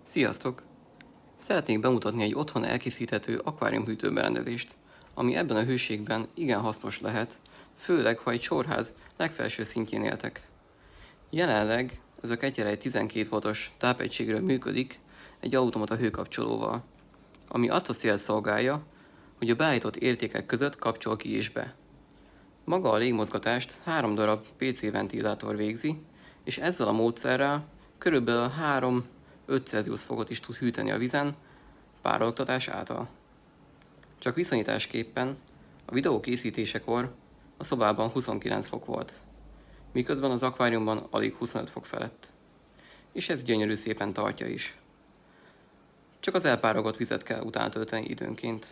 Sziasztok! Szeretnék bemutatni egy otthon elkészíthető akváriumhűtő berendezést, ami ebben a hőségben igen hasznos lehet, főleg ha egy sorház legfelső szintjén éltek. Jelenleg ez a kettyere egy 12 voltos tápegységről működik egy automata hőkapcsolóval, ami azt a célt szolgálja, hogy a beállított értékek között kapcsol ki és be. Maga a légmozgatást 3 darab PC ventilátor végzi, és ezzel a módszerrel körülbelül 3-5 Celsius fokot is tud hűteni a vizen párologtatás által. Csak viszonyításképpen a videó készítésekor a szobában 29 fok volt, miközben az akváriumban alig 25 fok felett. És ez gyönyörű szépen tartja is. Csak az elpárolgott vizet kell utána tölteni időnként.